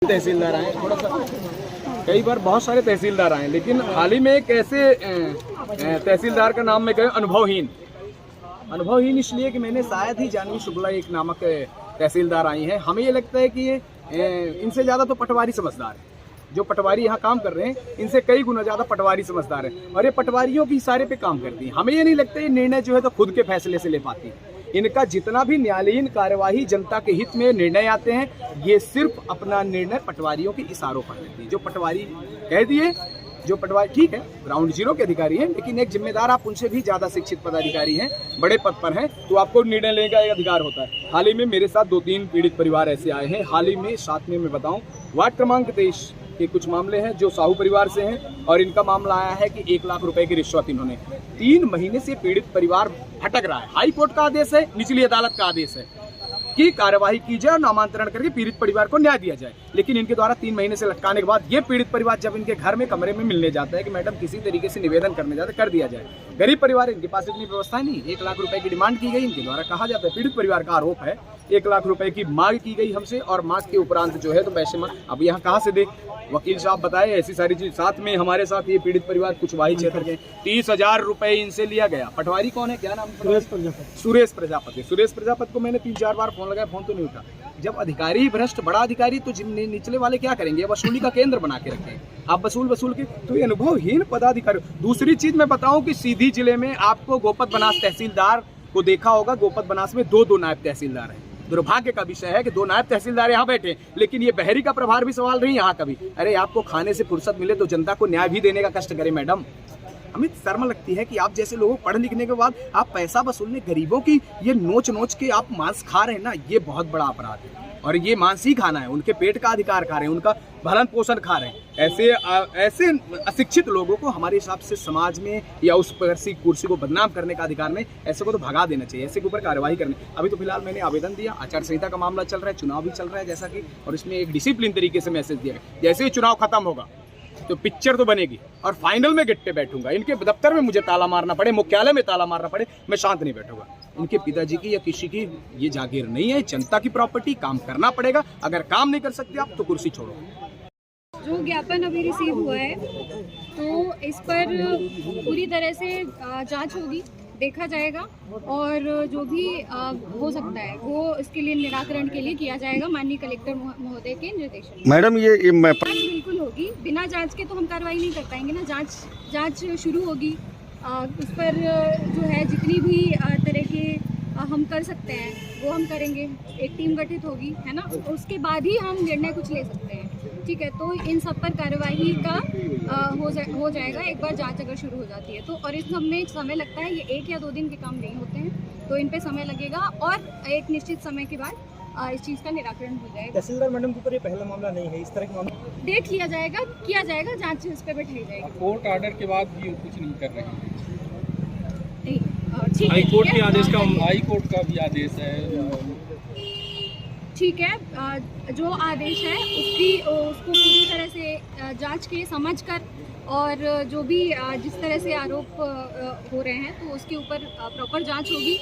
तहसीलदार आए थोड़ा सा, कई बार बहुत सारे तहसीलदार आए, लेकिन हाल ही में एक ऐसे तहसीलदार का नाम मैं कहूँ अनुभवहीन इसलिए कि मैंने शायद ही जानवी शुक्ला एक नामक तहसीलदार आई हैं। हमें ये लगता है कि ये इनसे ज़्यादा तो पटवारी समझदार है। जो पटवारी यहाँ काम कर रहे हैं इनसे कई गुना ज़्यादा पटवारी समझदार है, और ये पटवारियों की इशारे पे काम करती है। हमें ये नहीं लगता ये निर्णय जो है तो खुद के फैसले से ले पाती है। इनका जितना भी न्यायालयीन कार्यवाही जनता के हित में निर्णय आते हैं, ये सिर्फ अपना निर्णय पटवारियों के इशारों पर लेती है। जो पटवारी कह दिए, जो पटवारी ठीक है ग्राउंड जीरो के अधिकारी हैं, लेकिन एक जिम्मेदार आप उनसे भी ज़्यादा शिक्षित पदाधिकारी हैं, बड़े पद पर हैं, तो आपको निर्णय लेने का एक अधिकार होता है। हाल ही में मेरे साथ 2-3 पीड़ित परिवार ऐसे आए हैं। हाल ही में साथ में मैं बताऊं, वार्ड क्रमांक 23 के कुछ मामले हैं जो साहू परिवार से हैं, और इनका मामला आया है कि 1 लाख रुपए की रिश्वत इन्होंने 3 महीने से पीड़ित परिवार भटक रहा है। हाई कोर्ट का आदेश है, निचली अदालत का आदेश है कि कार्यवाही की जाए और नामांतरण करके पीड़ित परिवार को न्याय दिया जाए, लेकिन इनके द्वारा 3 महीने से लटकाने के बाद ये पीड़ित परिवार जब इनके घर में कमरे में मिलने जाता है कि मैडम किसी तरीके से निवेदन करने जाते कर दिया जाए। गरीब परिवार, इनके पास इतनी व्यवस्था नहीं, 1 लाख रुपए की डिमांड की गई, इनके द्वारा कहा जाता है, पीड़ित परिवार का आरोप है 1 लाख रुपए की मांग की गई हमसे, और मांग के उपरांत जो है तो पैसे अब यहाँ कहाँ से दे, वकील साहब बताए ऐसी सारी चीज। साथ में हमारे साथ ये पीड़ित परिवार कुछ वाही क्षेत्र के 30,000 रुपए इनसे लिया गया। पटवारी कौन है, क्या नाम? सुरेश प्रजापति। सुरेश प्रजापति को मैंने 3-4 बार फोन लगाया, फोन तो नहीं उठा। जब अधिकारी ही भ्रष्ट, बड़ा अधिकारी, तो निचले वाले क्या करेंगे? वसूली का केंद्र बना के रखे आप, वसूल के, तो ये अनुभवहीन पदाधिकारी। दूसरी चीज मैं बताऊं कि सीधी जिले में आपको गोपत बनास तहसीलदार को देखा होगा, गोपत बनास में 2 नायब तहसीलदार हैं। दुर्भाग्य का विषय है कि 2 नायब तहसीलदार यहाँ बैठे, लेकिन ये बहरी का प्रभार भी सवाल नहीं यहाँ कभी। अरे आपको खाने से फुर्सत मिले तो जनता को न्याय भी देने का कष्ट करें मैडम। हमें शर्म लगती है कि आप जैसे लोगों पढ़ लिखने के बाद आप पैसा वसूलने, गरीबों की ये नोच के आप मांस खा रहे हैं ना, ये बहुत बड़ा अपराध है। और ये मांस ही खाना है, उनके पेट का अधिकार खा रहे हैं, उनका भरण पोषण खा रहे हैं। ऐसे अशिक्षित लोगों को हमारे हिसाब से समाज में या उस कुर्सी को बदनाम करने का अधिकार में, ऐसे को तो भगा देना चाहिए, ऐसे के ऊपर कार्रवाई करनी। अभी तो फिलहाल मैंने आवेदन दिया, आचार संहिता का मामला चल रहा है, चुनाव भी चल रहा है जैसा कि, और इसमें एक डिसिप्लिन तरीके से मैसेज दिया है, जैसे ही चुनाव खत्म होगा तो पिक्चर तो बनेगी और फाइनल में गेट पे बैठूंगा। इनके दफ्तर में मुझे ताला मारना पड़े, मुख्यालय में ताला मारना पड़े, मैं शांत नहीं बैठूंगा। इनके पिताजी की या किसी की ये जागीर नहीं है, जनता की प्रॉपर्टी, काम करना पड़ेगा। अगर काम नहीं कर सकते आप तो कुर्सी छोड़ो। जो ज्ञापन अभी रिसीव हुआ है तो इस पर पूरी तरह से जांच होगी, देखा जाएगा, और जो भी हो सकता है वो इसके लिए निराकरण के लिए किया जाएगा माननीय कलेक्टर महोदय के निर्देशन। मैडम ये जांच बिल्कुल होगी, बिना जांच के तो हम कार्रवाई नहीं कर पाएंगे ना। जांच शुरू होगी, उस पर जो है जितनी भी तरह के हम कर सकते हैं वो हम करेंगे। एक टीम गठित होगी, है ना, उसके बाद ही हम निर्णय कुछ ले सकते हैं। ठीक है, तो इन सब पर कार्यवाही का हो जाएगा एक बार जांच अगर शुरू हो जाती है तो। और इस सब में समय लगता है, ये 1 या 2 दिन के काम नहीं होते हैं, तो इन पे समय लगेगा और एक निश्चित समय के बाद इस चीज़ का निराकरण हो जाएगा। तहसीलदार मैडम के ऊपर ये पहला मामला नहीं है, इस तरह के मामला देख लिया जाएगा, किया जाएगा, जांच इस पर बैठाई जाएगी। कोर्ट ऑर्डर के बाद भी कुछ नहीं कर रहे हैं। हाई कोर्ट के आदेश का, हाई कोर्ट का भी आदेश है। ठीक है, जो आदेश है उसको पूरी तरह से जांच के समझ कर, और जो भी जिस तरह से आरोप हो रहे हैं तो उसके ऊपर प्रॉपर जांच होगी।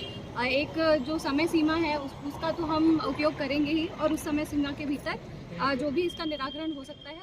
एक जो समय सीमा है उसका तो हम उपयोग करेंगे ही, और उस समय सीमा के भीतर जो भी इसका निराकरण हो सकता है